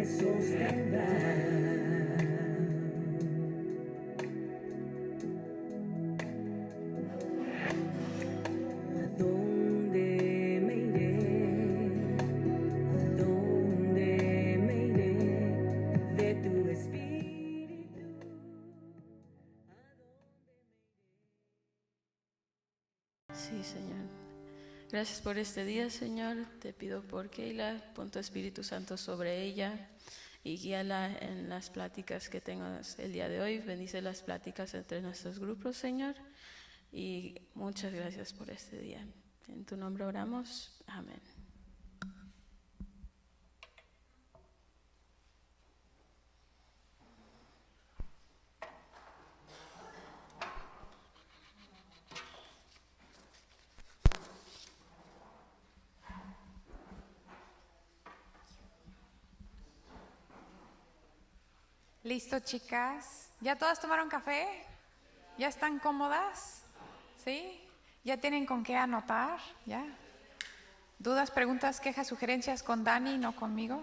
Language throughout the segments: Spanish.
sostendrá. ¿A dónde me iré? ¿A dónde me iré de tu espíritu? Sí, Señor. Gracias por este día, Señor. Te pido por Keila, pon tu Espíritu Santo sobre ella y guíala en las pláticas que tengas el día de hoy. Bendice las pláticas entre nuestros grupos, Señor. Y muchas gracias por este día. En tu nombre oramos. Amén. ¿Listo, chicas? ¿Ya todas tomaron café? ¿Ya están cómodas? ¿Sí? ¿Ya tienen con qué anotar? ¿Ya? ¿Dudas, preguntas, quejas, sugerencias con Dani, no conmigo?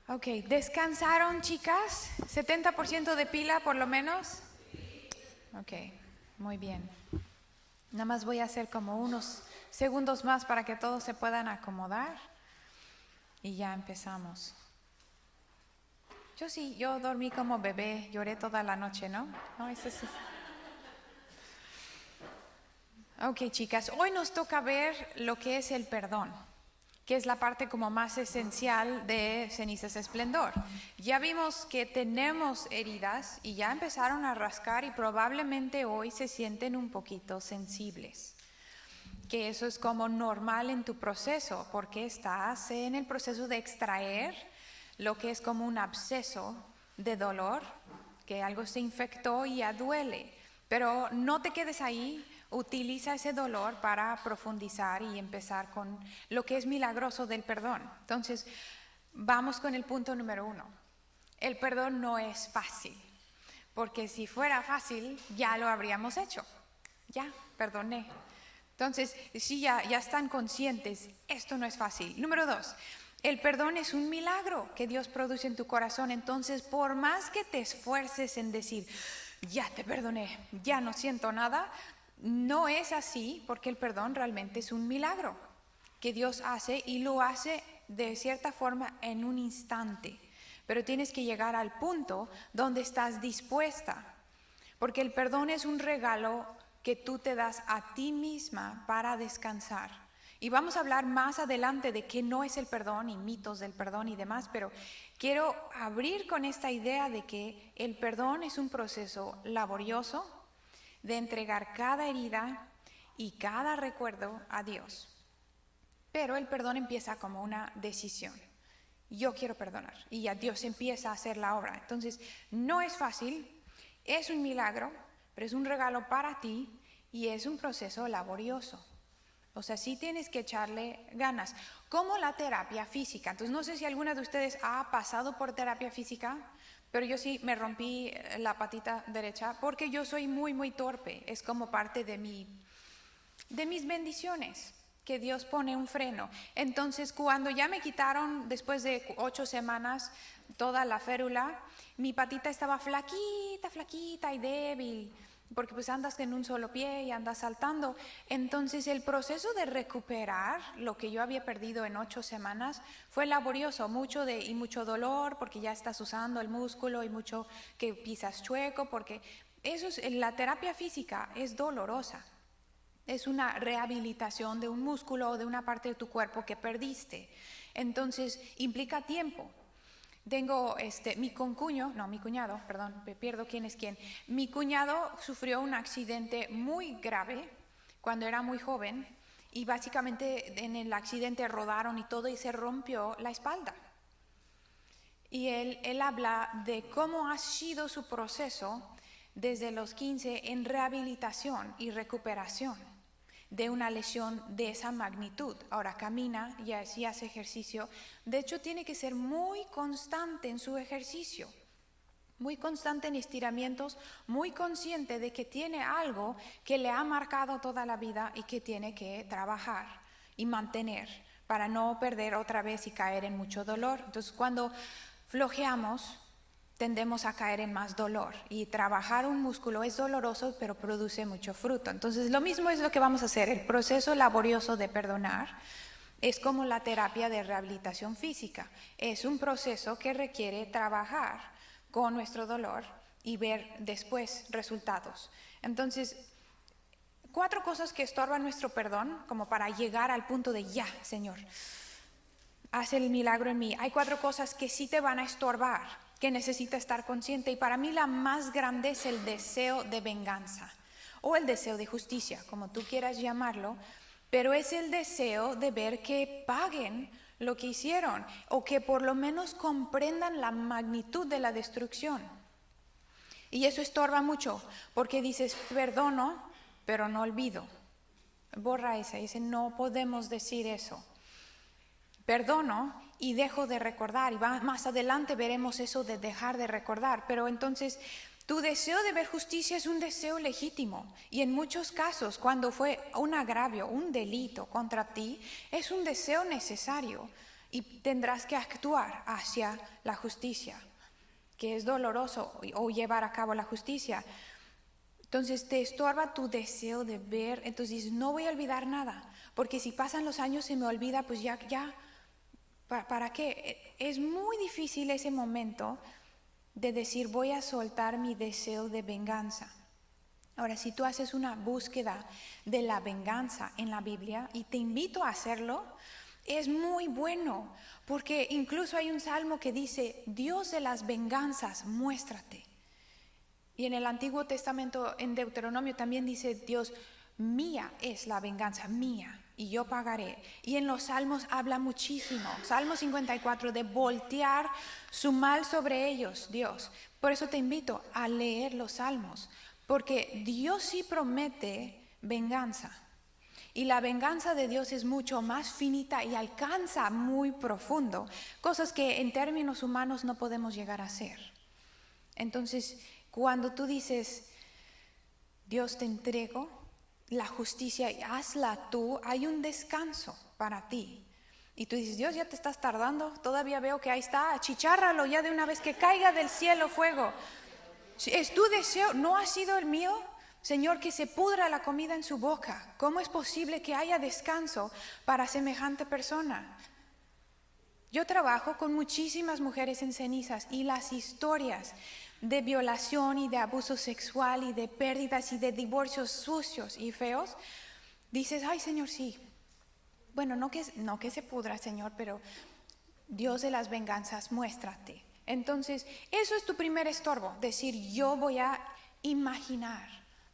Ok, ¿descansaron, chicas? ¿70% de pila por lo menos? Ok, muy bien. Nada más voy a hacer como unos segundos más para que todos se puedan acomodar. Y ya empezamos. Yo dormí como bebé, lloré toda la noche, ¿no? No, eso sí. Ok, chicas, hoy nos toca ver lo que es el perdón, que es la parte como más esencial de Cenizas Esplendor. Ya vimos que tenemos heridas y ya empezaron a rascar y probablemente hoy se sienten un poquito sensibles. Que eso es como normal en tu proceso, porque estás en el proceso de extraer lo que es como un absceso de dolor, que algo se infectó y ya duele. Pero no te quedes ahí, utiliza ese dolor para profundizar y empezar con lo que es milagroso del perdón. Entonces, vamos con el punto número 1. El perdón no es fácil, porque si fuera fácil, ya lo habríamos hecho. Ya, perdoné. Entonces, si ya están conscientes, esto no es fácil. Número 2, el perdón es un milagro que Dios produce en tu corazón. Entonces, por más que te esfuerces en decir, ya te perdoné, ya no siento nada, no es así, porque el perdón realmente es un milagro que Dios hace y lo hace de cierta forma en un instante. Pero tienes que llegar al punto donde estás dispuesta, porque el perdón es un regalo que tú te das a ti misma para descansar. Y vamos a hablar más adelante de qué no es el perdón y mitos del perdón y demás, pero quiero abrir con esta idea de que el perdón es un proceso laborioso de entregar cada herida y cada recuerdo a Dios. Pero el perdón empieza como una decisión. Yo quiero perdonar y ya Dios empieza a hacer la obra. Entonces, no es fácil, es un milagro, pero es un regalo para ti y es un proceso laborioso. O sea, sí tienes que echarle ganas, como la terapia física. Entonces, no sé si alguna de ustedes ha pasado por terapia física, pero yo sí me rompí la patita derecha porque yo soy muy, muy torpe. Es como parte de mis bendiciones, que Dios pone un freno. Entonces, cuando ya me quitaron, después de 8 semanas, toda la férula, mi patita estaba flaquita, flaquita y débil, porque pues andas en un solo pie y andas saltando. Entonces el proceso de recuperar lo que yo había perdido en 8 semanas fue laborioso, y mucho dolor, porque ya estás usando el músculo y mucho que pisas chueco, porque la terapia física es dolorosa. Es una rehabilitación de un músculo o de una parte de tu cuerpo que perdiste. Entonces implica tiempo. Tengo mi cuñado, perdón, me pierdo quién es quién. Mi cuñado sufrió un accidente muy grave cuando era muy joven y básicamente en el accidente rodaron y todo y se rompió la espalda. Y él habla de cómo ha sido su proceso desde los 15 en rehabilitación y recuperación de una lesión de esa magnitud. Ahora camina y así hace ejercicio. De hecho, tiene que ser muy constante en su ejercicio, muy constante en estiramientos, muy consciente de que tiene algo que le ha marcado toda la vida y que tiene que trabajar y mantener para no perder otra vez y caer en mucho dolor. Entonces, cuando flojeamos, tendemos a caer en más dolor, y trabajar un músculo es doloroso, pero produce mucho fruto. Entonces, lo mismo es lo que vamos a hacer. El proceso laborioso de perdonar es como la terapia de rehabilitación física. Es un proceso que requiere trabajar con nuestro dolor y ver después resultados. Entonces, 4 cosas que estorban nuestro perdón, como para llegar al punto de ya, Señor, haz el milagro en mí. Hay 4 cosas que sí te van a estorbar, que necesitas estar consciente. Y para mí la más grande es el deseo de venganza o el deseo de justicia, como tú quieras llamarlo, pero es el deseo de ver que paguen lo que hicieron o que por lo menos comprendan la magnitud de la destrucción. Y eso estorba mucho, porque dices, perdono, pero no olvido. Borra esa, dice, no podemos decir eso. Perdono y dejo de recordar, y más adelante veremos eso de dejar de recordar. Pero entonces, tu deseo de ver justicia es un deseo legítimo, y en muchos casos, cuando fue un agravio, un delito contra ti, es un deseo necesario, y tendrás que actuar hacia la justicia, que es doloroso, o llevar a cabo la justicia. Entonces te estorba tu deseo de ver. Entonces dices, no voy a olvidar nada, porque si pasan los años se me olvida, pues ya, ¿para qué? Es muy difícil ese momento de decir, voy a soltar mi deseo de venganza. Ahora, si tú haces una búsqueda de la venganza en la Biblia, y te invito a hacerlo, es muy bueno, porque incluso hay un salmo que dice, Dios de las venganzas, muéstrate. Y en el Antiguo Testamento, en Deuteronomio, también dice Dios, mía es la venganza, mía, y yo pagaré. Y en los Salmos habla muchísimo, Salmo 54, de voltear su mal sobre ellos, Dios. Por eso te invito a leer los Salmos, porque Dios sí promete venganza. Y la venganza de Dios es mucho más finita y alcanza muy profundo, cosas que en términos humanos no podemos llegar a hacer. Entonces, cuando tú dices, Dios, te entrego la justicia y hazla tú, hay un descanso para ti. Y tú dices, Dios, ya te estás tardando, todavía veo que ahí está, achichárralo ya de una vez, que caiga del cielo fuego. ¿Es tu deseo? ¿No ha sido el mío? Señor, que se pudra la comida en su boca. ¿Cómo es posible que haya descanso para semejante persona? Yo trabajo con muchísimas mujeres en cenizas, y las historias de violación y de abuso sexual y de pérdidas y de divorcios sucios y feos, dices, ay, Señor, sí. Bueno, no que se pudra, Señor, pero Dios de las venganzas, muéstrate. Entonces, eso es tu primer estorbo, decir, yo voy a imaginar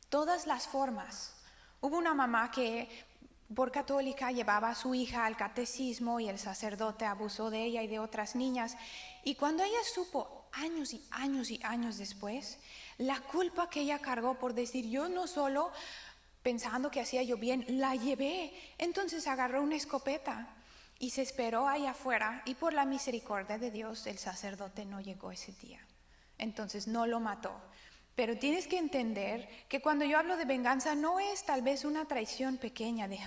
todas las formas. Hubo una mamá que por católica llevaba a su hija al catecismo, y el sacerdote abusó de ella y de otras niñas, y cuando ella supo años y años y años después, la culpa que ella cargó por decir, yo no solo pensando que hacía yo bien, la llevé. Entonces agarró una escopeta y se esperó ahí afuera, y por la misericordia de Dios el sacerdote no llegó ese día. Entonces no lo mató. Pero tienes que entender que cuando yo hablo de venganza, no es tal vez una traición pequeña de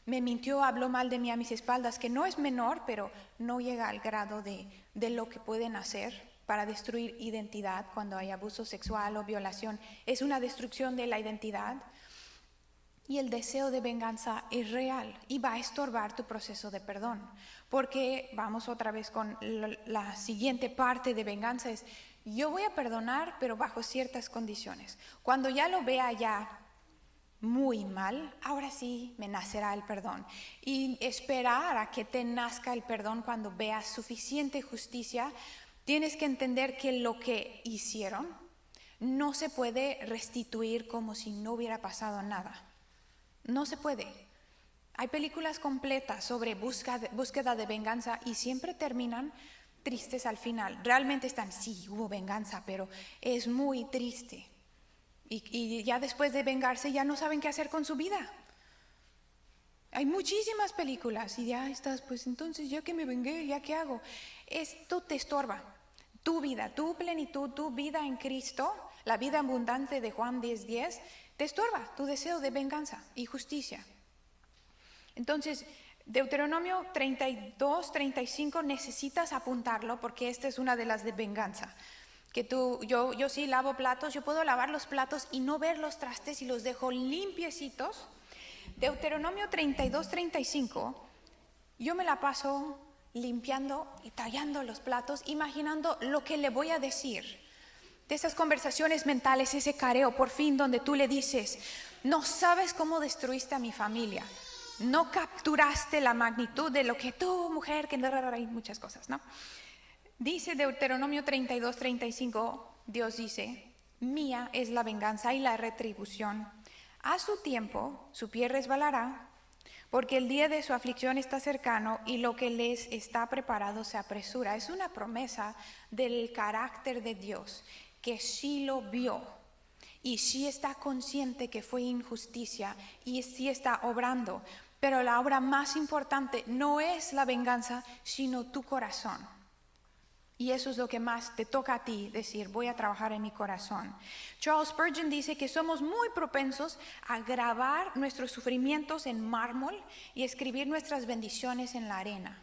me mintió, habló mal de mí a mis espaldas, que no es menor, pero no llega al grado de lo que pueden hacer para destruir identidad cuando hay abuso sexual o violación. Es una destrucción de la identidad, y el deseo de venganza es real y va a estorbar tu proceso de perdón, porque vamos otra vez con la siguiente parte de venganza, es yo voy a perdonar, pero bajo ciertas condiciones. Cuando ya lo vea ya muy mal, ahora sí me nacerá el perdón. Y esperar a que te nazca el perdón cuando veas suficiente justicia, tienes que entender que lo que hicieron no se puede restituir como si no hubiera pasado nada. No se puede. Hay películas completas sobre búsqueda de venganza y siempre terminan tristes al final. Realmente están, sí, hubo venganza, pero es muy triste. Y ya después de vengarse ya no saben qué hacer con su vida. Hay muchísimas películas y ya estás, pues entonces ya que me vengué, ¿ya qué hago? Esto te estorba. Tu vida, tu plenitud, tu vida en Cristo, la vida abundante de Juan 10:10, te estorba tu deseo de venganza y justicia. Entonces, Deuteronomio 32, 35, necesitas apuntarlo porque esta es una de las de venganza. Que yo sí lavo platos, yo puedo lavar los platos y no ver los trastes y los dejo limpiecitos. Deuteronomio 32, 35, yo me la paso limpiando y tallando los platos, imaginando lo que le voy a decir. De esas conversaciones mentales, ese careo por fin donde tú le dices, no sabes cómo destruiste a mi familia, no capturaste la magnitud de lo que tú, mujer, que hay muchas cosas, ¿no? Dice Deuteronomio 32, 35, Dios dice, mía es la venganza y la retribución. A su tiempo su pie resbalará, porque el día de su aflicción está cercano y lo que les está preparado se apresura. Es una promesa del carácter de Dios, que sí lo vio y sí está consciente que fue injusticia y sí está obrando. Pero la obra más importante no es la venganza, sino tu corazón. Y eso es lo que más te toca a ti, decir, voy a trabajar en mi corazón. Charles Spurgeon dice que somos muy propensos a grabar nuestros sufrimientos en mármol y escribir nuestras bendiciones en la arena.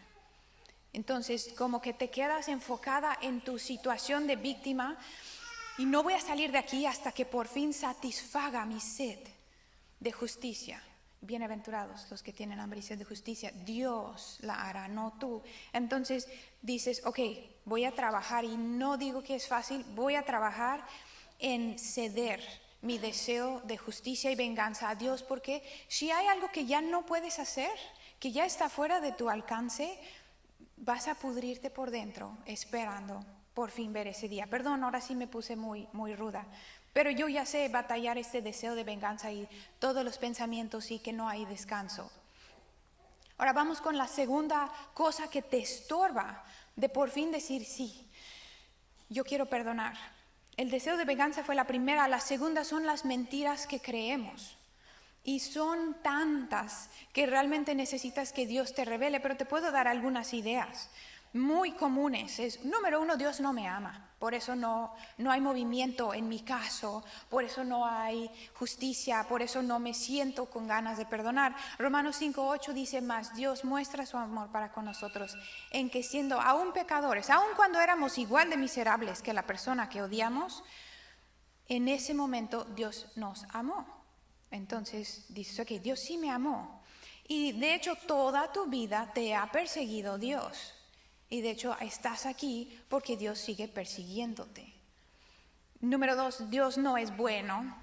Entonces, como que te quedas enfocada en tu situación de víctima y no voy a salir de aquí hasta que por fin satisfaga mi sed de justicia. Bienaventurados los que tienen hambre y sed de justicia, Dios la hará, no tú. Entonces dices, ok, voy a trabajar, y no digo que es fácil, voy a trabajar en ceder mi deseo de justicia y venganza a Dios, porque si hay algo que ya no puedes hacer, que ya está fuera de tu alcance, vas a pudrirte por dentro esperando por fin ver ese día. Perdón, ahora sí me puse muy ruda. Pero yo ya sé batallar este deseo de venganza y todos los pensamientos y que no hay descanso. Ahora vamos con la segunda cosa que te estorba de por fin decir sí, yo quiero perdonar. El deseo de venganza fue la primera, la segunda son las mentiras que creemos. Y son tantas que realmente necesitas que Dios te revele, pero te puedo dar algunas ideas muy comunes. Número uno, Dios no me ama. Por eso no hay movimiento en mi caso, por eso no hay justicia, por eso no me siento con ganas de perdonar. Romanos 5:8 dice más, Dios muestra su amor para con nosotros, en que siendo aún pecadores, aun cuando éramos igual de miserables que la persona que odiamos, en ese momento Dios nos amó. Entonces dices, ok, Dios sí me amó. Y de hecho toda tu vida te ha perseguido Dios. Y de hecho estás aquí porque Dios sigue persiguiéndote. Número 2, Dios no es bueno.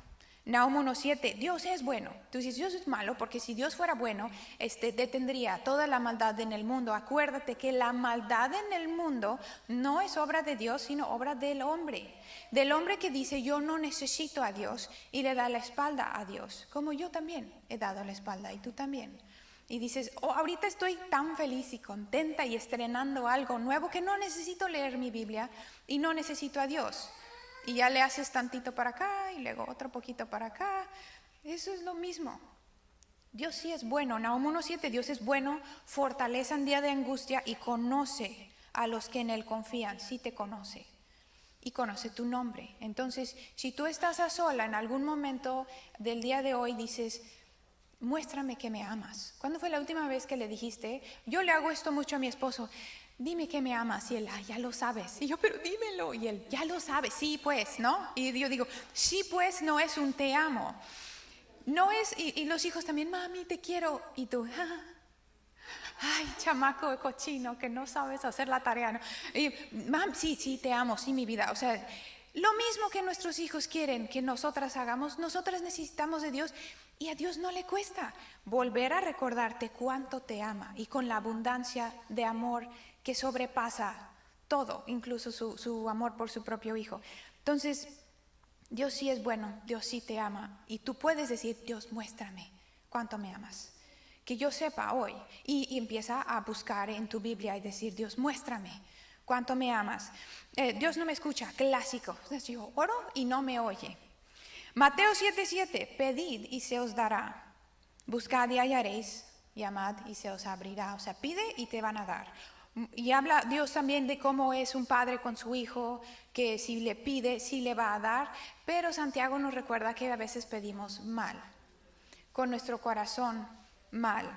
Nahum 1:7, Dios es bueno. Tú dices, Dios es malo, porque si Dios fuera bueno, detendría toda la maldad en el mundo. Acuérdate que la maldad en el mundo no es obra de Dios, sino obra del hombre. Del hombre que dice, yo no necesito a Dios, y le da la espalda a Dios. Como yo también he dado la espalda, y tú también. Y dices, ahorita estoy tan feliz y contenta y estrenando algo nuevo que no necesito leer mi Biblia y no necesito a Dios. Y ya le haces tantito para acá y luego otro poquito para acá. Eso es lo mismo. Dios sí es bueno. Nahum 1:7, Dios es bueno, fortaleza en día de angustia y conoce a los que en Él confían. Sí te conoce y conoce tu nombre. Entonces, si tú estás a sola en algún momento del día de hoy, dices, muéstrame que me amas. ¿Cuándo fue la última vez que le dijiste? Yo le hago esto mucho a mi esposo. Dime que me amas. Y él, ya lo sabes. Y yo, pero dímelo. Y él, ya lo sabes. Sí, pues, ¿no? Y yo digo, sí, pues, no es un te amo. No es, y los hijos también, mami, te quiero. Y tú, ay, chamaco cochino, que no sabes hacer la tarea, ¿no? Y, mam, sí, te amo, sí, mi vida. O sea, lo mismo que nuestros hijos quieren que nosotras hagamos, nosotras necesitamos de Dios. Y a Dios no le cuesta volver a recordarte cuánto te ama y con la abundancia de amor que sobrepasa todo, incluso su amor por su propio hijo. Entonces, Dios sí es bueno, Dios sí te ama y tú puedes decir, Dios, muéstrame cuánto me amas. Que yo sepa hoy y empieza a buscar en tu Biblia y decir, Dios, muéstrame cuánto me amas. Dios no me escucha, clásico. Entonces, yo oro y no me oye. Mateo 7:7, pedid y se os dará, buscad y hallaréis, llamad y se os abrirá. O sea, pide y te van a dar. Y habla Dios también de cómo es un padre con su hijo, que si le pide, sí le va a dar. Pero Santiago nos recuerda que a veces pedimos mal, con nuestro corazón mal.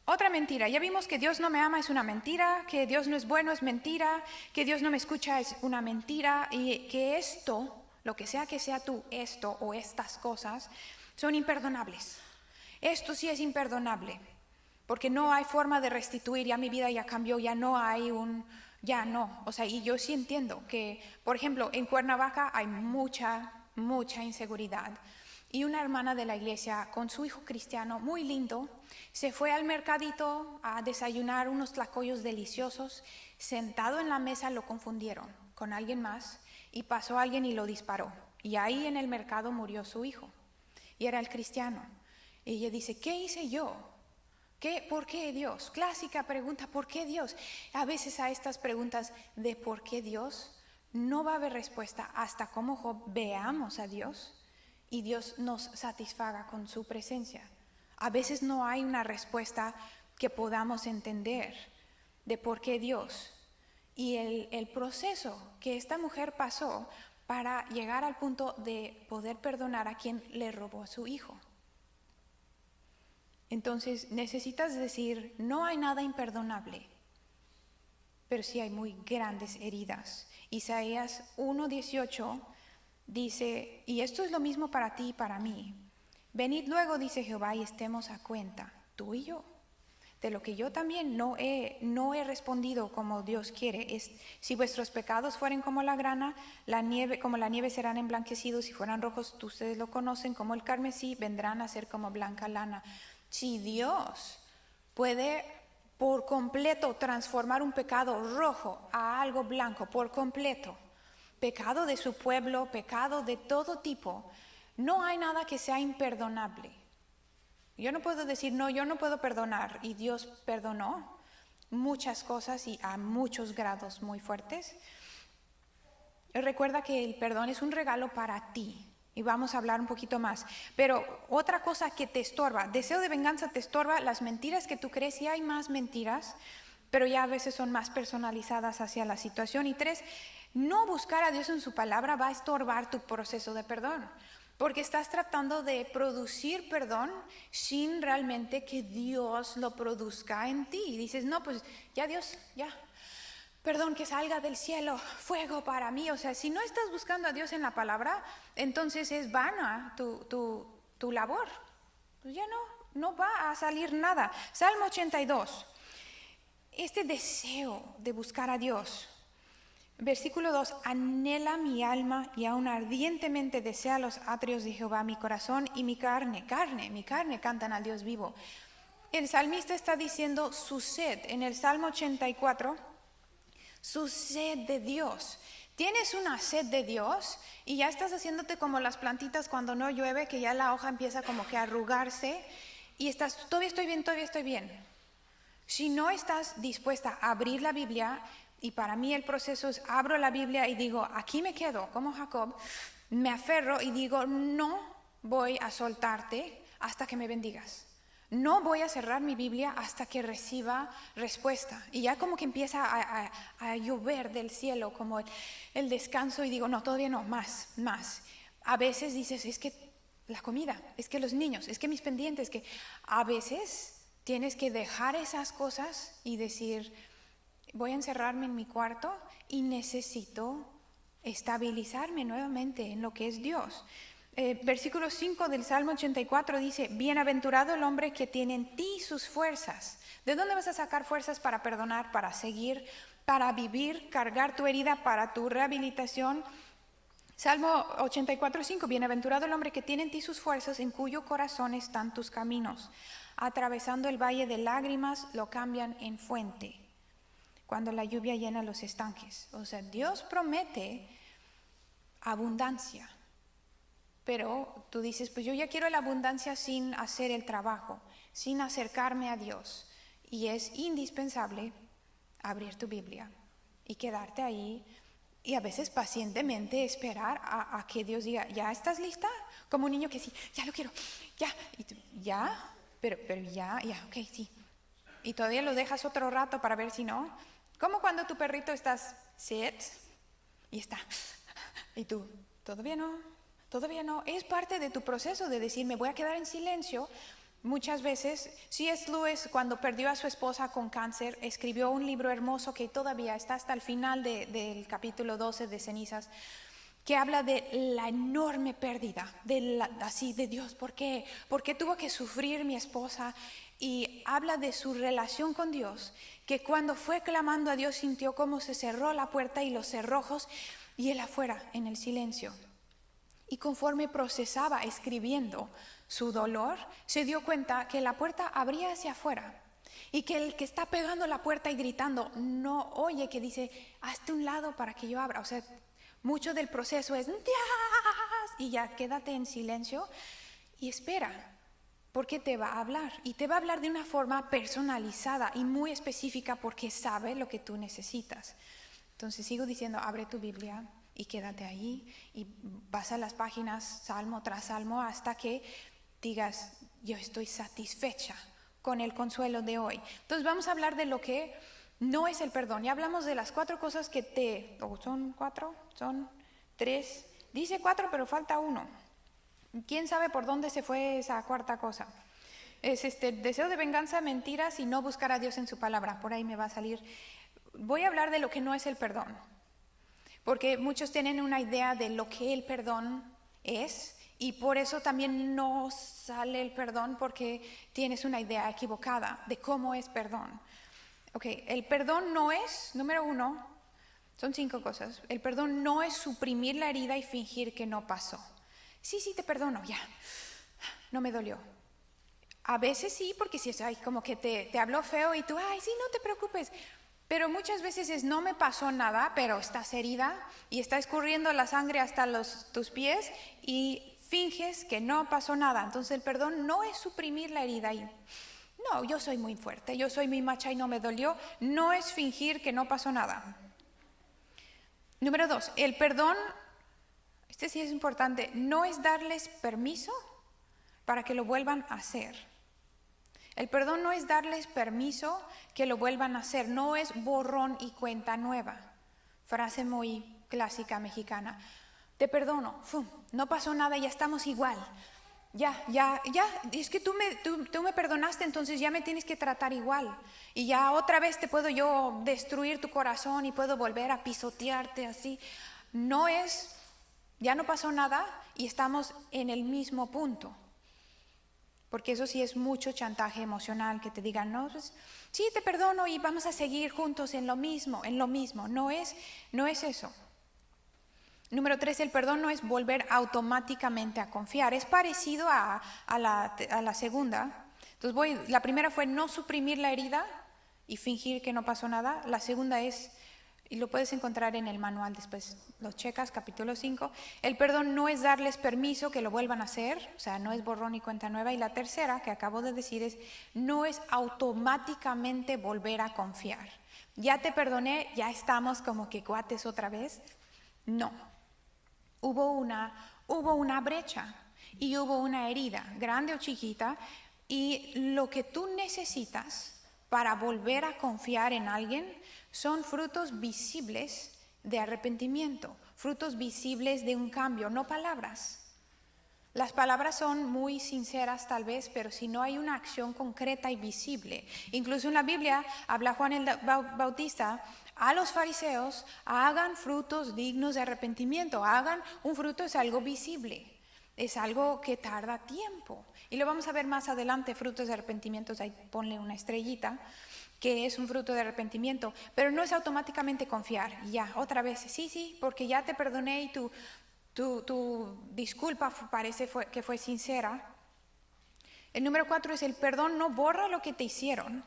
Otra mentira. Ya vimos que Dios no me ama, es una mentira, que Dios no es bueno, es mentira, que Dios no me escucha, es una mentira, y que esto, lo que sea tú, esto o estas cosas, son imperdonables. Esto sí es imperdonable, porque no hay forma de restituir, ya mi vida ya cambió, ya no hay ya no. O sea, y yo sí entiendo que, por ejemplo, en Cuernavaca hay mucha inseguridad. Y una hermana de la iglesia con su hijo cristiano, muy lindo, se fue al mercadito a desayunar unos tlacoyos deliciosos. Sentado en la mesa lo confundieron con alguien más y pasó alguien y lo disparó. Y ahí en el mercado murió su hijo. Y era el cristiano. Y ella dice, ¿qué hice yo? ¿Por qué Dios? Clásica pregunta, ¿por qué Dios? A veces a estas preguntas de ¿por qué Dios? No va a haber respuesta hasta cómo Job veamos a Dios y Dios nos satisfaga con su presencia. A veces no hay una respuesta que podamos entender de por qué Dios. Y el proceso que esta mujer pasó para llegar al punto de poder perdonar a quien le robó a su hijo. Entonces necesitas decir, no hay nada imperdonable, pero sí hay muy grandes heridas. Isaías 1:18 dice, y esto es lo mismo para ti y para mí. Venid luego, dice Jehová, y estemos a cuenta, tú y yo, de lo que yo también no he respondido como Dios quiere. Si vuestros pecados fueren como la grana, como la nieve serán emblanquecidos. Si fueran rojos, ustedes lo conocen como el carmesí, vendrán a ser como blanca lana. Si Dios puede por completo transformar un pecado rojo a algo blanco, por completo, pecado de su pueblo, pecado de todo tipo, no hay nada que sea imperdonable. Yo no puedo decir, no, yo no puedo perdonar, y Dios perdonó muchas cosas y a muchos grados muy fuertes. Recuerda que el perdón es un regalo para ti. Y vamos a hablar un poquito más. Pero otra cosa que te estorba, deseo de venganza te estorba, las mentiras que tú crees, y hay más mentiras, pero ya a veces son más personalizadas hacia la situación. Y 3, no buscar a Dios en su palabra va a estorbar tu proceso de perdón, porque estás tratando de producir perdón sin realmente que Dios lo produzca en ti. Y dices, no, pues ya Dios, ya. Perdón, que salga del cielo fuego para mí. O sea, si no estás buscando a Dios en la palabra, entonces es vana tu labor. Pues ya no va a salir nada. Salmo 82. Este deseo de buscar a Dios. Versículo 2. Anhela mi alma y aún ardientemente desea los atrios de Jehová. Mi corazón y mi carne cantan al Dios vivo. El salmista está diciendo su sed. En el Salmo 84... su sed de Dios. Tienes una sed de Dios y ya estás haciéndote como las plantitas cuando no llueve, que ya la hoja empieza como que a arrugarse y estás, todavía estoy bien. Si no estás dispuesta a abrir la Biblia, y para mí el proceso es abro la Biblia y digo, aquí me quedo, como Jacob, me aferro y digo, no voy a soltarte hasta que me bendigas. No voy a cerrar mi Biblia hasta que reciba respuesta. Y ya como que empieza a llover del cielo, como el descanso, y digo, no, todavía no, más. A veces dices, es que la comida, es que los niños, es que mis pendientes, que a veces tienes que dejar esas cosas y decir, voy a encerrarme en mi cuarto y necesito estabilizarme nuevamente en lo que es Dios. Versículo 5 del Salmo 84 dice, bienaventurado el hombre que tiene en ti sus fuerzas. ¿De dónde vas a sacar fuerzas para perdonar, para seguir, para vivir, cargar tu herida para tu rehabilitación? Salmo 84:5, bienaventurado el hombre que tiene en ti sus fuerzas, en cuyo corazón están tus caminos. Atravesando el valle de lágrimas, lo cambian en fuente, cuando la lluvia llena los estanques. O sea, Dios promete abundancia. Pero tú dices, pues yo ya quiero la abundancia sin hacer el trabajo, sin acercarme a Dios. Y es indispensable abrir tu Biblia y quedarte ahí y a veces pacientemente esperar a que Dios diga, ¿ya estás lista? Como un niño que sí, ya lo quiero, ya. Y tú, ¿ya? Pero ya, ok, sí. Y todavía lo dejas otro rato para ver si no. Como cuando tu perrito estás, sit, y está. Y tú, todavía no. Es parte de tu proceso de decir, me voy a quedar en silencio Muchas veces, C.S. Lewis, cuando perdió a su esposa con cáncer, escribió un libro hermoso que todavía está hasta el final del capítulo 12 de Cenizas, que habla de la enorme pérdida, así de Dios, ¿por qué? ¿Por qué tuvo que sufrir mi esposa? Y habla de su relación con Dios, que cuando fue clamando a Dios sintió cómo se cerró la puerta y los cerrojos, y él afuera, en el silencio. Y conforme procesaba escribiendo su dolor, se dio cuenta que la puerta abría hacia afuera y que el que está pegando la puerta y gritando no oye, que dice, hazte un lado para que yo abra. O sea, mucho del proceso es, ¡Dios! Y ya quédate en silencio y espera, porque te va a hablar. Y te va a hablar de una forma personalizada y muy específica porque sabe lo que tú necesitas. Entonces sigo diciendo, abre tu Biblia y quédate ahí y pasa las páginas salmo tras salmo hasta que digas, yo estoy satisfecha con el consuelo de hoy. Entonces vamos a hablar de lo que no es el perdón. Ya hablamos de las 4 cosas que ¿son 4? ¿Son 3? Dice 4, pero falta 1. ¿Quién sabe por dónde se fue esa 4ª cosa? Es deseo de venganza, mentiras y no buscar a Dios en su palabra. Por ahí me va a salir. Voy a hablar de lo que no es el perdón. Porque muchos tienen una idea de lo que el perdón es y por eso también no sale el perdón porque tienes una idea equivocada de cómo es perdón. Ok, el perdón no es, número 1, son 5 cosas. El perdón no es suprimir la herida y fingir que no pasó. Sí, te perdono, ya, no me dolió. A veces sí, porque si es como que te habló feo y tú, ay, sí, no te preocupes. Pero muchas veces es no me pasó nada, pero estás herida y está escurriendo la sangre hasta tus pies y finges que no pasó nada. Entonces el perdón no es suprimir la herida y no, yo soy muy fuerte, yo soy muy macha y no me dolió. No es fingir que no pasó nada. Número 2, el perdón, este sí es importante, no es darles permiso para que lo vuelvan a hacer. El perdón no es darles permiso que lo vuelvan a hacer, no es borrón y cuenta nueva. Frase muy clásica mexicana. Te perdono, no pasó nada, ya estamos igual. Ya, es que tú me perdonaste, entonces ya me tienes que tratar igual. Y ya otra vez te puedo yo destruir tu corazón y puedo volver a pisotearte así. No es, ya no pasó nada y estamos en el mismo punto. Porque eso sí es mucho chantaje emocional, que te digan, no, pues, sí, te perdono y vamos a seguir juntos en lo mismo. No es eso. Número 3, el perdón no es volver automáticamente a confiar. Es parecido a la segunda. Entonces la primera fue no suprimir la herida y fingir que no pasó nada. La segunda es, y lo puedes encontrar en el manual después, lo checas, capítulo 5. El perdón no es darles permiso que lo vuelvan a hacer, o sea, no es borrón y cuenta nueva. Y la tercera, que acabo de decir, es no es automáticamente volver a confiar. Ya te perdoné, ya estamos como que cuates otra vez. No. Hubo una brecha y hubo una herida, grande o chiquita, y lo que tú necesitas para volver a confiar en alguien son frutos visibles de arrepentimiento, frutos visibles de un cambio, no palabras. Las palabras son muy sinceras tal vez, pero si no hay una acción concreta y visible. Incluso en la Biblia habla Juan el Bautista a los fariseos, hagan frutos dignos de arrepentimiento. Un fruto es algo visible, es algo que tarda tiempo. Y lo vamos a ver más adelante, frutos de arrepentimiento, ahí ponle una estrellita, que es un fruto de arrepentimiento, pero no es automáticamente confiar. Ya, otra vez, sí, porque ya te perdoné y tu disculpa parece que fue sincera. El número 4 es el perdón no borra lo que te hicieron.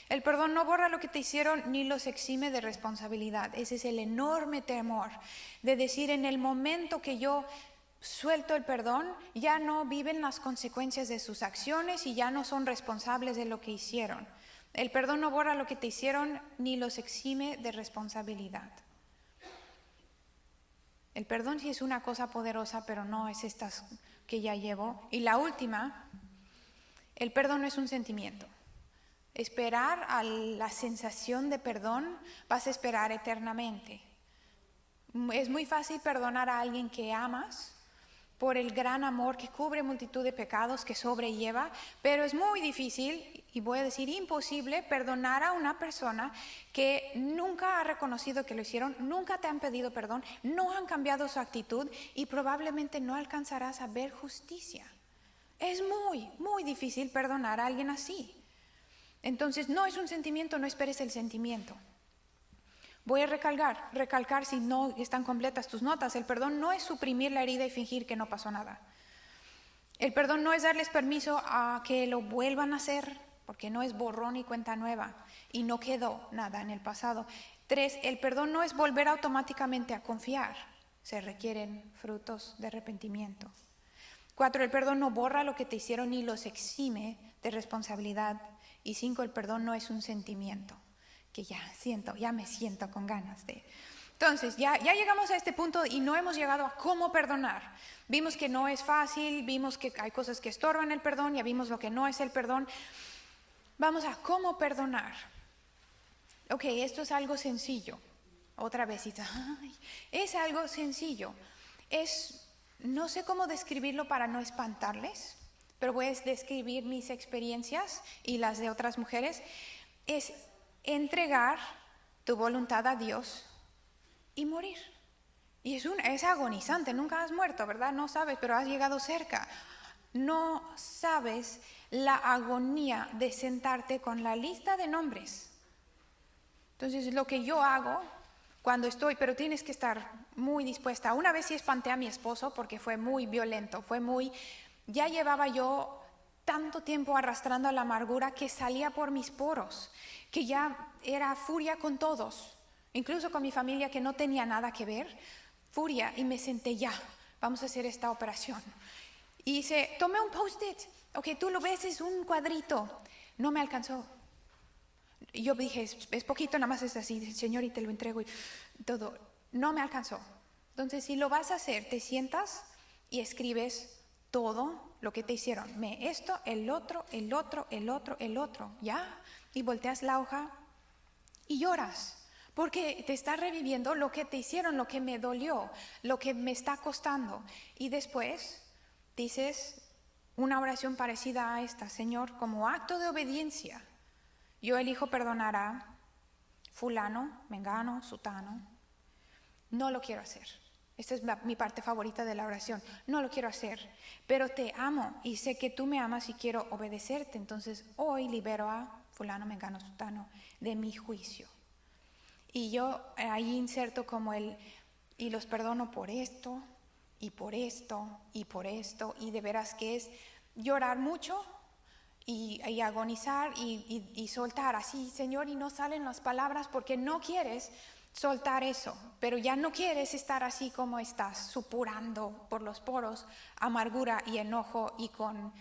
El perdón no borra lo que te hicieron ni los exime de responsabilidad. Ese es el enorme temor de decir, en el momento que yo suelto el perdón, ya no viven las consecuencias de sus acciones y ya no son responsables de lo que hicieron. El perdón no borra lo que te hicieron ni los exime de responsabilidad. El perdón sí es una cosa poderosa, pero no es estas que ya llevo. Y la última, el perdón no es un sentimiento. Esperar a la sensación de perdón, vas a esperar eternamente. Es muy fácil perdonar a alguien que amas, por el gran amor que cubre multitud de pecados, que sobrelleva, pero es muy difícil, y voy a decir imposible, perdonar a una persona que nunca ha reconocido que lo hicieron, nunca te han pedido perdón, no han cambiado su actitud y probablemente no alcanzarás a ver justicia. Es muy, muy difícil perdonar a alguien así. Entonces, no es un sentimiento, no esperes el sentimiento. Voy a recalcar si no están completas tus notas. El perdón no es suprimir la herida y fingir que no pasó nada. El perdón no es darles permiso a que lo vuelvan a hacer, porque no es borrón y cuenta nueva y no quedó nada en el pasado. 3, el perdón no es volver automáticamente a confiar. Se requieren frutos de arrepentimiento. 4, el perdón no borra lo que te hicieron ni los exime de responsabilidad. Y 5, el perdón no es un sentimiento que ya me siento con ganas de. Entonces, ya llegamos a este punto y no hemos llegado a cómo perdonar. Vimos que no es fácil, vimos que hay cosas que estorban el perdón, ya vimos lo que no es el perdón. Vamos a cómo perdonar. Ok, esto es algo sencillo. Otra vez, es algo sencillo. No sé cómo describirlo para no espantarles, pero voy a describir mis experiencias y las de otras mujeres. Es entregar tu voluntad a Dios y morir. Y es agonizante, nunca has muerto, ¿verdad? No sabes, pero has llegado cerca. No sabes la agonía de sentarte con la lista de nombres. Entonces, lo que yo hago cuando pero tienes que estar muy dispuesta. Una vez sí espanté a mi esposo porque fue muy violento, ya llevaba yo tanto tiempo arrastrando la amargura que salía por mis poros, que ya era furia con todos, incluso con mi familia que no tenía nada que ver, furia, y me senté vamos a hacer esta operación. Y tomé un post-it, ok, tú lo ves, es un cuadrito, no me alcanzó. Y yo dije, es poquito, nada más es así, Señor, y te lo entrego y todo, no me alcanzó. Entonces, si lo vas a hacer, te sientas y escribes todo lo que te hicieron, esto, el otro, ¿ya? Y volteas la hoja y lloras, porque te estás reviviendo lo que te hicieron, lo que me dolió, lo que me está costando. Y después dices una oración parecida a esta: Señor, como acto de obediencia, yo elijo perdonar a fulano, mengano, sutano. No lo quiero hacer. Esta es mi parte favorita de la oración. No lo quiero hacer, pero te amo y sé que tú me amas y quiero obedecerte. Entonces hoy libero a fulano, mengano, sutano de mi juicio. Y yo ahí inserto como y los perdono por esto, y por esto, y por esto. Y de veras que es llorar mucho y agonizar y soltar así, Señor, y no salen las palabras porque no quieres soltar eso, pero ya no quieres estar así como estás, supurando por los poros amargura y enojo y con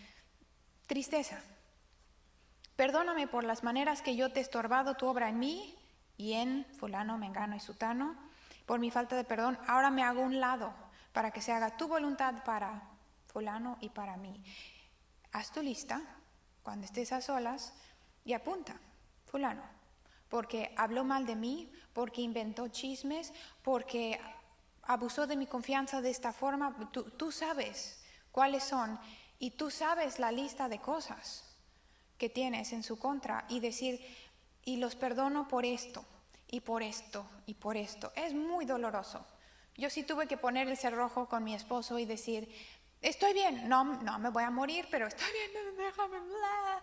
tristeza. Perdóname por las maneras que yo te he estorbado tu obra en mí y en fulano, mengano y sutano, por mi falta de perdón. Ahora me hago un lado para que se haga tu voluntad para fulano y para mí. Haz tu lista cuando estés a solas y apunta, fulano, porque habló mal de mí, porque inventó chismes, porque abusó de mi confianza de esta forma. Tú sabes cuáles son y tú sabes la lista de cosas que tienes en su contra y decir, y los perdono por esto, y por esto, y por esto. Es muy doloroso. Yo sí tuve que poner el cerrojo con mi esposo y decir, estoy bien, no me voy a morir, pero estoy bien, déjame, bla.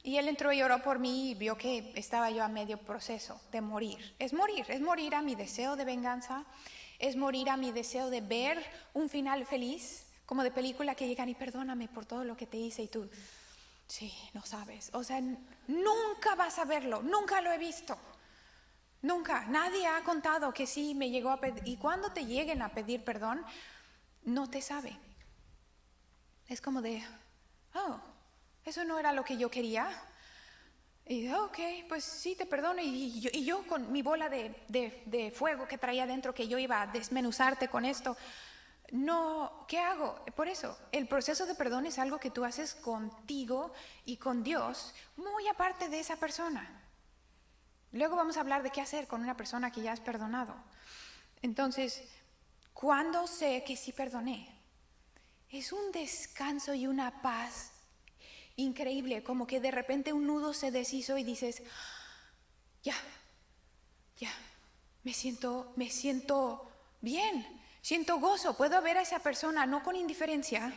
Y él entró y oró por mí y vio que estaba yo a medio proceso de morir. Es morir a mi deseo de venganza, es morir a mi deseo de ver un final feliz, como de película que llegan y perdóname por todo lo que te hice y tú, sí, no sabes. O sea, nunca vas a verlo, nunca lo he visto. Nunca, nadie ha contado que sí me llegó a pedir. Y cuando te lleguen a pedir perdón, no te sabe. Es como de, eso no era lo que yo quería. Y ok, pues sí, te perdono. Y yo con mi bola de fuego que traía dentro, que yo iba a desmenuzarte con esto. No, ¿qué hago? Por eso, el proceso de perdón es algo que tú haces contigo y con Dios, muy aparte de esa persona. Luego vamos a hablar de qué hacer con una persona que ya has perdonado. Entonces, ¿cuándo sé que sí perdoné? es un descanso y una paz increíble, como que de repente un nudo se deshizo y dices, ya, me siento bien, siento gozo, puedo ver a esa persona no con indiferencia,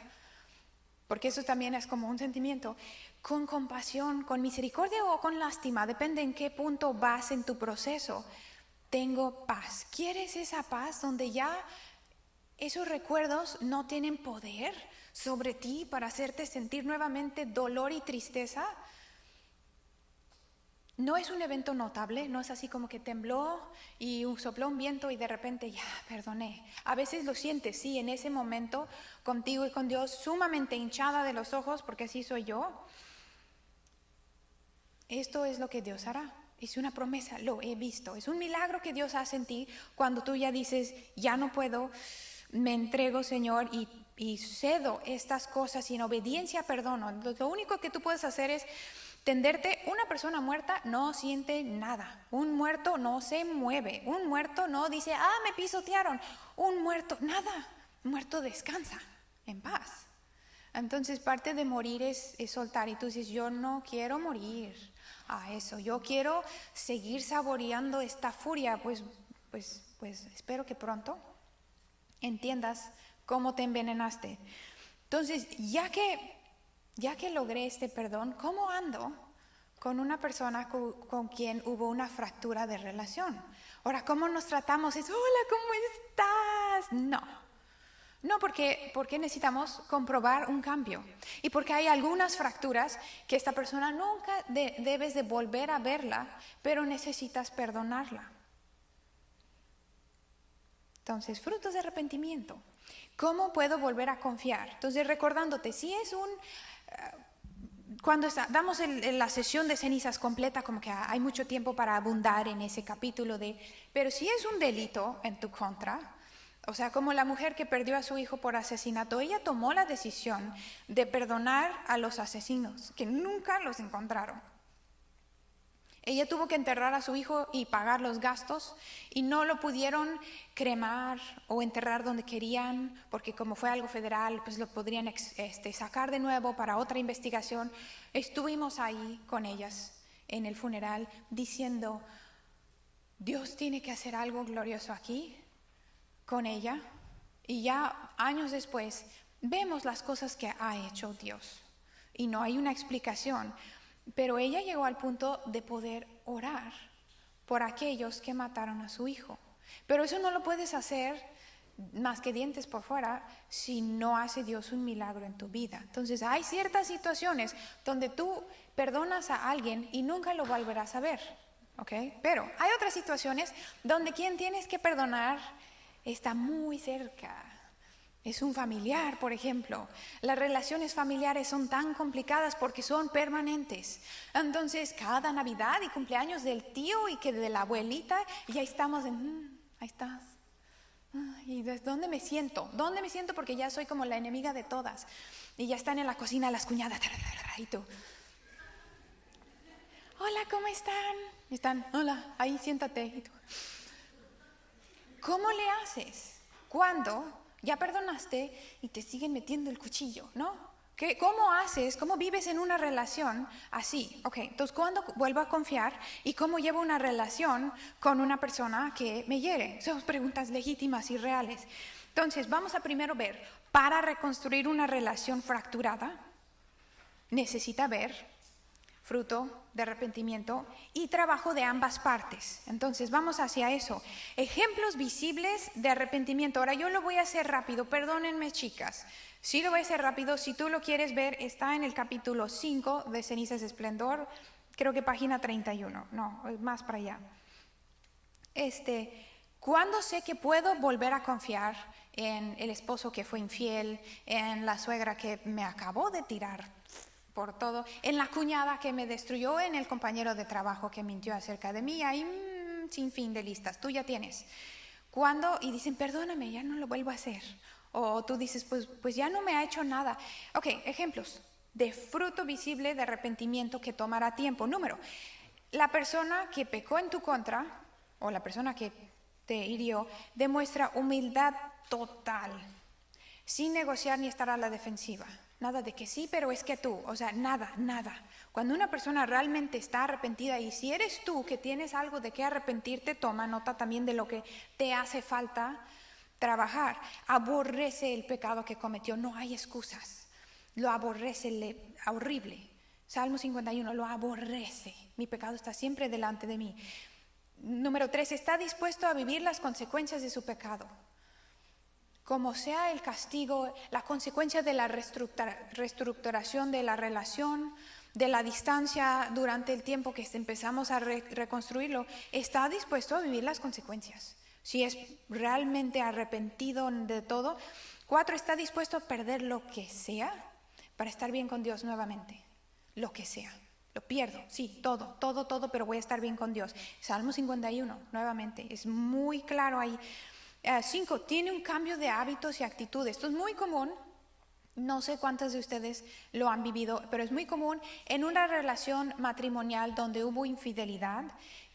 porque eso también es como un sentimiento, con compasión, con misericordia o con lástima, depende en qué punto vas en tu proceso. Tengo paz. ¿Quieres esa paz donde ya esos recuerdos no tienen poder sobre ti para hacerte sentir nuevamente dolor y tristeza? No es un evento notable, no es así como que tembló y sopló un viento y de repente ya perdoné. A veces lo sientes, sí, en ese momento contigo y con Dios, sumamente hinchada de los ojos, porque así soy yo. Esto es lo que Dios hará. Es una promesa, lo he visto. Es un milagro que Dios hace en ti cuando tú ya dices, ya no puedo, me entrego, Señor, y cedo estas cosas y en obediencia perdono. Lo único que tú puedes hacer es tenderte. Una persona muerta no siente nada. Un muerto no se mueve. Un muerto no dice, me pisotearon. Un muerto, nada. Un muerto descansa en paz. Entonces parte de morir es soltar. Y tú dices, yo no quiero morir a eso. Yo quiero seguir saboreando esta furia. Pues espero que pronto entiendas cómo te envenenaste. Entonces, ya que logré este perdón, ¿cómo ando con una persona con quien hubo una fractura de relación? Ahora, ¿cómo nos tratamos? Es, hola, ¿cómo estás? No, porque necesitamos comprobar un cambio. Y porque hay algunas fracturas que esta persona nunca debes de volver a verla, pero necesitas perdonarla. Entonces, frutos de arrepentimiento. ¿Cómo puedo volver a confiar? Entonces, recordándote, si es cuando damos la sesión de cenizas completa, como que hay mucho tiempo para abundar en ese capítulo pero si es un delito en tu contra, o sea, como la mujer que perdió a su hijo por asesinato, ella tomó la decisión de perdonar a los asesinos, que nunca los encontraron. Ella tuvo que enterrar a su hijo y pagar los gastos y no lo pudieron cremar o enterrar donde querían, porque como fue algo federal, pues lo podrían sacar de nuevo para otra investigación. Estuvimos ahí con ellas en el funeral diciendo, Dios tiene que hacer algo glorioso aquí con ella. Y ya años después vemos las cosas que ha hecho Dios y no hay una explicación. Pero ella llegó al punto de poder orar por aquellos que mataron a su hijo. Pero eso no lo puedes hacer más que dientes por fuera si no hace Dios un milagro en tu vida. Entonces hay ciertas situaciones donde tú perdonas a alguien y nunca lo volverás a ver, ¿ok? Pero hay otras situaciones donde quien tienes que perdonar está muy cerca. Es un familiar, por ejemplo. Las relaciones familiares son tan complicadas porque son permanentes. Entonces, cada Navidad y cumpleaños del tío y que de la abuelita, ya estamos en, ahí estás. ¿Y desde dónde me siento? ¿Dónde me siento? Porque ya soy como la enemiga de todas. Y ya están en la cocina las cuñadas. Y tú, hola, ¿cómo están? Y están, hola, ahí siéntate. Y tú, ¿cómo le haces cuando ya perdonaste y te siguen metiendo el cuchillo, ¿no? ¿Cómo haces, cómo vives en una relación así? Ok, entonces, ¿cuándo vuelvo a confiar? ¿Y cómo llevo una relación con una persona que me hiere? Son preguntas legítimas y reales. Entonces, vamos a primero ver, para reconstruir una relación fracturada, necesita ver fruto de arrepentimiento y trabajo de ambas partes. Entonces vamos hacia eso. Ejemplos visibles de arrepentimiento. Ahora yo lo voy a hacer rápido, perdónenme chicas. Sí lo voy a hacer rápido, si tú lo quieres ver, está en el capítulo 5 de Cenizas de Esplendor, creo que página 31, no, más para allá. ¿Cuándo sé que puedo volver a confiar en el esposo que fue infiel, en la suegra que me acabó de tirar por todo, en la cuñada que me destruyó, en el compañero de trabajo que mintió acerca de mí? Hay sin fin de listas, tú ya tienes. ¿Cuándo? Y dicen, perdóname, ya no lo vuelvo a hacer. O tú dices, pues ya no me ha hecho nada. Ok, ejemplos de fruto visible de arrepentimiento que tomará tiempo. Número, la persona que pecó en tu contra o la persona que te hirió demuestra humildad total. sin negociar ni estar a la defensiva. Nada de que sí, pero es que tú, o sea, nada. Cuando una persona realmente está arrepentida, y si eres tú que tienes algo de qué arrepentirte, toma nota también de lo que te hace falta trabajar. Aborrece el pecado que cometió, no hay excusas. Lo aborrece, horrible. Salmo 51, lo aborrece. Mi pecado está siempre delante de mí. Número 3, está dispuesto a vivir las consecuencias de su pecado. Como sea el castigo, la consecuencia de la reestructuración de la relación, de la distancia durante el tiempo que empezamos a reconstruirlo, está dispuesto a vivir las consecuencias. Si es realmente arrepentido de todo. 4, está dispuesto a perder lo que sea para estar bien con Dios nuevamente. Lo que sea. Lo pierdo, sí, todo, pero voy a estar bien con Dios. Salmo 51, nuevamente, es muy claro ahí. 5, tiene un cambio de hábitos y actitudes. Esto es muy común, no sé cuántos de ustedes lo han vivido, pero es muy común en una relación matrimonial donde hubo infidelidad,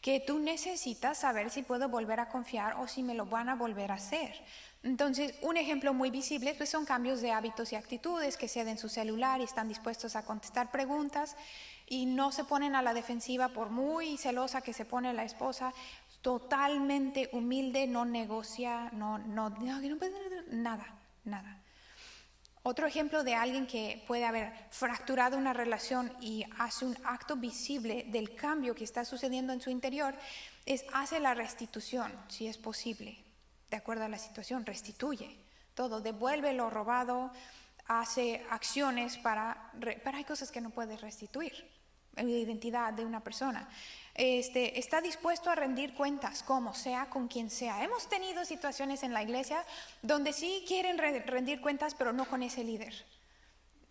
que tú necesitas saber si puedo volver a confiar o si me lo van a volver a hacer. Entonces, un ejemplo muy visible pues son cambios de hábitos y actitudes, que ceden su celular y están dispuestos a contestar preguntas y no se ponen a la defensiva por muy celosa que se pone la esposa. Totalmente humilde, no negocia, nada. Otro ejemplo de alguien que puede haber fracturado una relación y hace un acto visible del cambio que está sucediendo en su interior hace la restitución, si es posible, de acuerdo a la situación, restituye todo, devuelve lo robado, hace acciones pero hay cosas que no puedes restituir, la identidad de una persona. Está dispuesto a rendir cuentas, como sea, con quien sea. Hemos tenido situaciones en la iglesia donde sí quieren rendir cuentas, pero no con ese líder.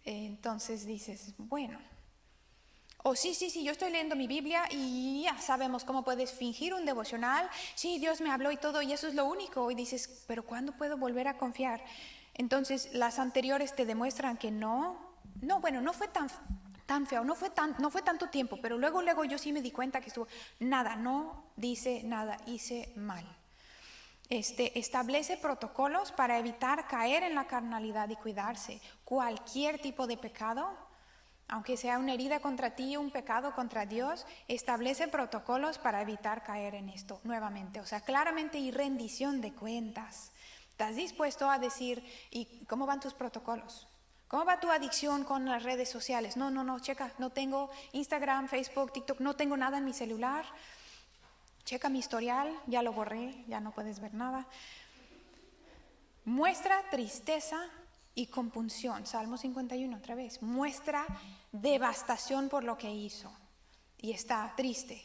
Entonces dices, bueno, o sí, yo estoy leyendo mi Biblia y ya sabemos cómo puedes fingir un devocional. Sí, Dios me habló y todo, y eso es lo único. Y dices, pero ¿cuándo puedo volver a confiar? Entonces, las anteriores te demuestran que no fue tan feo, no fue tanto tiempo, pero luego yo sí me di cuenta que no dice nada, hice mal. Establece protocolos para evitar caer en la carnalidad y cuidarse. Cualquier tipo de pecado, aunque sea una herida contra ti, un pecado contra Dios, establece protocolos para evitar caer en esto nuevamente. O sea, claramente y rendición de cuentas. ¿Estás dispuesto a decir, y cómo van tus protocolos? ¿Cómo va tu adicción con las redes sociales? No, checa, no tengo Instagram, Facebook, TikTok, no tengo nada en mi celular. Checa mi historial, ya lo borré, ya no puedes ver nada. Muestra tristeza y compunción. Salmo 51, otra vez. Muestra devastación por lo que hizo y está triste.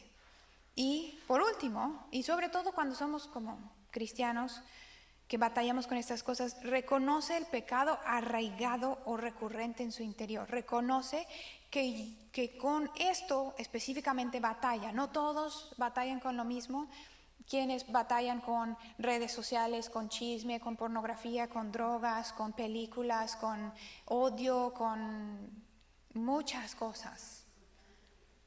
Y por último, y sobre todo cuando somos como cristianos, que batallamos con estas cosas, reconoce el pecado arraigado o recurrente en su interior. Reconoce que con esto específicamente batalla. No todos batallan con lo mismo. Quienes batallan con redes sociales, con chisme, con pornografía, con drogas, con películas, con odio, con muchas cosas.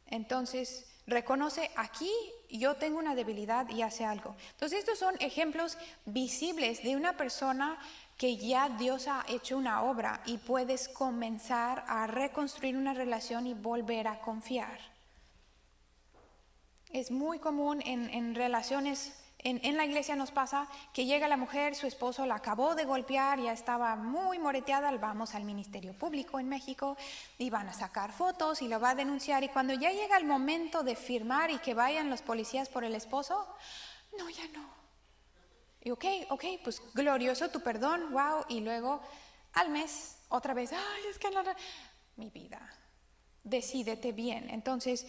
Entonces, reconoce, aquí yo tengo una debilidad y hace algo. Entonces, estos son ejemplos visibles de una persona que ya Dios ha hecho una obra y puedes comenzar a reconstruir una relación y volver a confiar. Es muy común en relaciones, en la iglesia nos pasa que llega la mujer, su esposo la acabó de golpear, ya estaba muy moreteada, vamos al Ministerio Público en México y van a sacar fotos y lo va a denunciar, y cuando ya llega el momento de firmar y que vayan los policías por el esposo, no, ya no. Y ok, pues glorioso tu perdón, wow, y luego al mes otra vez, ay, es que no, mi vida, decídete bien. Entonces,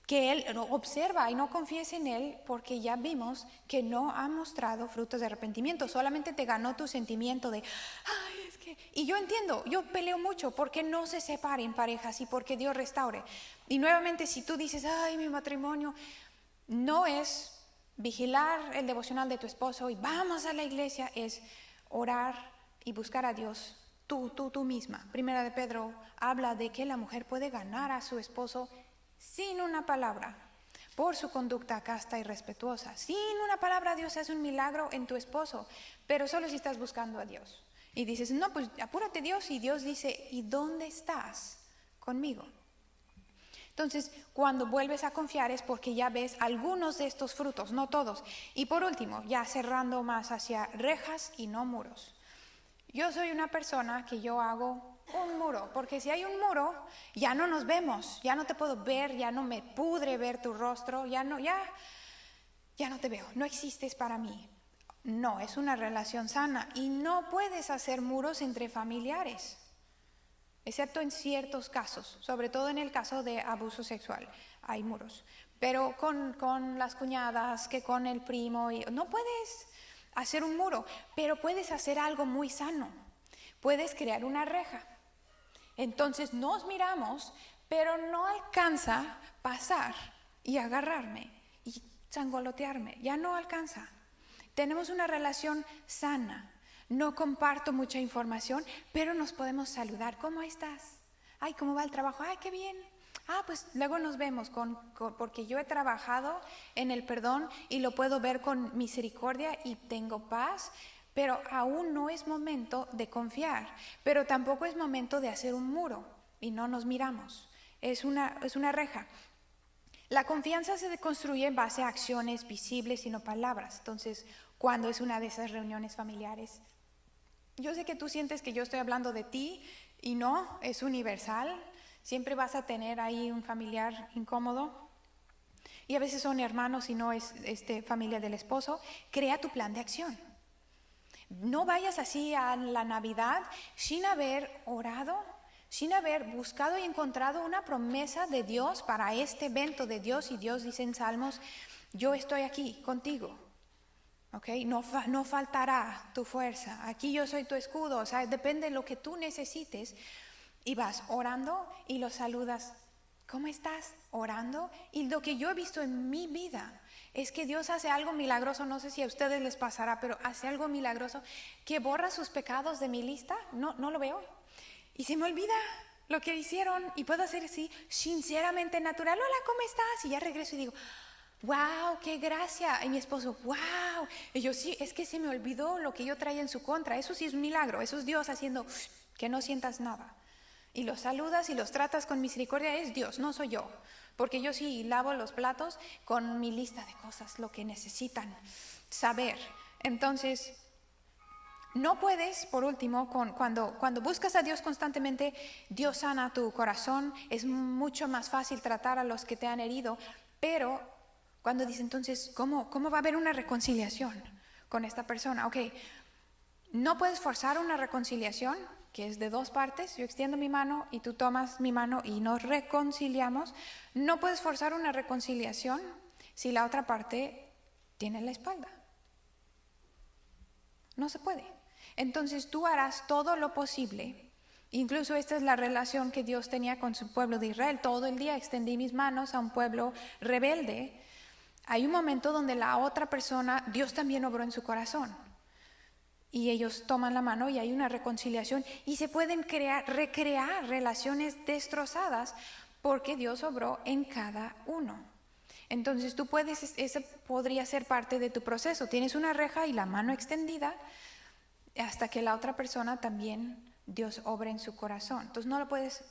que él observa y no confíes en él, porque ya vimos que no ha mostrado frutos de arrepentimiento, solamente te ganó tu sentimiento de, ay, es que... Y yo entiendo, yo peleo mucho porque no se separen parejas y porque Dios restaure. Y nuevamente, si tú dices, ay, mi matrimonio, no es vigilar el devocional de tu esposo y vamos a la iglesia, es orar y buscar a Dios, tú misma. Primera de Pedro habla de que la mujer puede ganar a su esposo sin una palabra, por su conducta casta y respetuosa. Sin una palabra, Dios hace un milagro en tu esposo, pero solo si estás buscando a Dios. Y dices, no, pues apúrate Dios. Y Dios dice, ¿y dónde estás conmigo? Entonces, cuando vuelves a confiar es porque ya ves algunos de estos frutos, no todos. Y por último, ya cerrando más hacia rejas y no muros. Yo soy una persona que yo hago un muro, porque si hay un muro, ya no nos vemos, ya no te puedo ver, ya no me pudre ver tu rostro, ya no te veo, no existes para mí. No, es una relación sana y no puedes hacer muros entre familiares, excepto en ciertos casos, sobre todo en el caso de abuso sexual, hay muros. Pero con las cuñadas, que con el primo, no puedes hacer un muro, pero puedes hacer algo muy sano. Puedes crear una reja. Entonces nos miramos, pero no alcanza pasar y agarrarme y sangolotearme, ya no alcanza. Tenemos una relación sana. No comparto mucha información, pero nos podemos saludar. ¿Cómo estás? Ay, ¿cómo va el trabajo? Ay, qué bien. Ah, pues luego nos vemos porque yo he trabajado en el perdón y lo puedo ver con misericordia y tengo paz, pero aún no es momento de confiar, pero tampoco es momento de hacer un muro y no nos miramos. Es una reja. La confianza se construye en base a acciones visibles y no palabras. Entonces, cuando es una de esas reuniones familiares, yo sé que tú sientes que yo estoy hablando de ti y no, es universal. Siempre vas a tener ahí un familiar incómodo y a veces son hermanos y no es familia del esposo. Crea tu plan de acción. No vayas así a la Navidad sin haber orado, sin haber buscado y encontrado una promesa de Dios para este evento de Dios. Y Dios dice en Salmos, yo estoy aquí contigo. Okay, no faltará tu fuerza. Aquí yo soy tu escudo. O sea, depende de lo que tú necesites. Y vas orando y lo saludas. ¿Cómo estás? Orando. Y lo que yo he visto en mi vida es que Dios hace algo milagroso. No sé si a ustedes les pasará, pero hace algo milagroso que borra sus pecados de mi lista. No lo veo. Y se me olvida lo que hicieron. Y puedo hacer así, sinceramente natural. Hola, ¿cómo estás? Y ya regreso y digo, wow, qué gracia. Y mi esposo, wow. Y yo, sí, es que se me olvidó lo que yo traía en su contra. Eso sí es un milagro. Eso es Dios haciendo que no sientas nada. Y los saludas y los tratas con misericordia. Es Dios, no soy yo. Porque yo sí lavo los platos con mi lista de cosas, lo que necesitan saber. Entonces, no puedes, por último, cuando buscas a Dios constantemente, Dios sana tu corazón. Es mucho más fácil tratar a los que te han herido. Pero cuando dice entonces, ¿cómo va a haber una reconciliación con esta persona? Ok, no puedes forzar una reconciliación, que es de dos partes. Yo extiendo mi mano y tú tomas mi mano y nos reconciliamos. No puedes forzar una reconciliación si la otra parte tiene la espalda. No se puede. Entonces tú harás todo lo posible. Incluso esta es la relación que Dios tenía con su pueblo de Israel. Todo el día extendí mis manos a un pueblo rebelde. Hay un momento donde la otra persona, Dios también obró en su corazón. Y ellos toman la mano y hay una reconciliación y se pueden recrear relaciones destrozadas porque Dios obró en cada uno. Entonces tú puedes, ese podría ser parte de tu proceso. Tienes una reja y la mano extendida hasta que la otra persona también Dios obra en su corazón. Entonces no lo puedes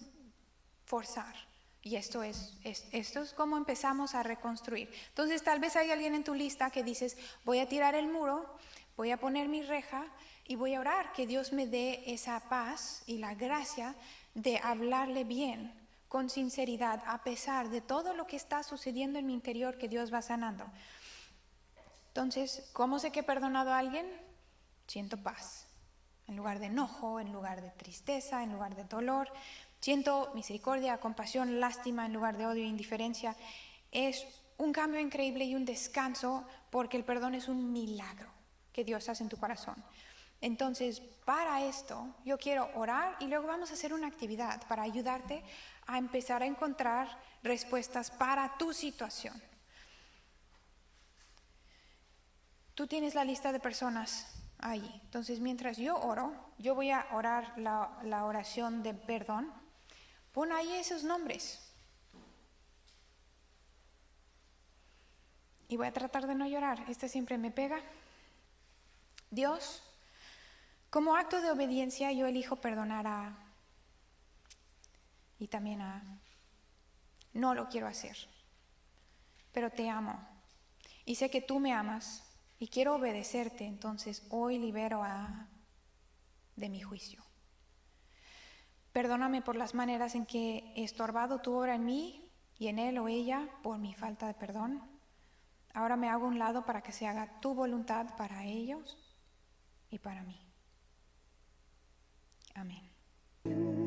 forzar. Y esto es como empezamos a reconstruir. Entonces tal vez hay alguien en tu lista que dices, voy a tirar el muro, voy a poner mi reja y voy a orar que Dios me dé esa paz y la gracia de hablarle bien, con sinceridad, a pesar de todo lo que está sucediendo en mi interior que Dios va sanando. Entonces, ¿cómo sé que he perdonado a alguien? Siento paz. En lugar de enojo, en lugar de tristeza, en lugar de dolor. Siento misericordia, compasión, lástima en lugar de odio e indiferencia. Es un cambio increíble y un descanso porque el perdón es un milagro que Dios hace en tu corazón. Entonces, para esto, yo quiero orar y luego vamos a hacer una actividad para ayudarte a empezar a encontrar respuestas para tu situación. Tú tienes la lista de personas ahí. Entonces, mientras yo oro, yo voy a orar la oración de perdón. Pon ahí esos nombres. Y voy a tratar de no llorar. Esta siempre me pega. Dios, Como acto de obediencia yo elijo perdonar a y también a no lo quiero hacer, pero te amo y sé que tú me amas y quiero obedecerte, entonces hoy libero de mi juicio. Perdóname por las maneras en que he estorbado tu obra en mí y en él o ella por mi falta de perdón. Ahora me hago a un lado para que se haga tu voluntad para ellos y para mí. Amén.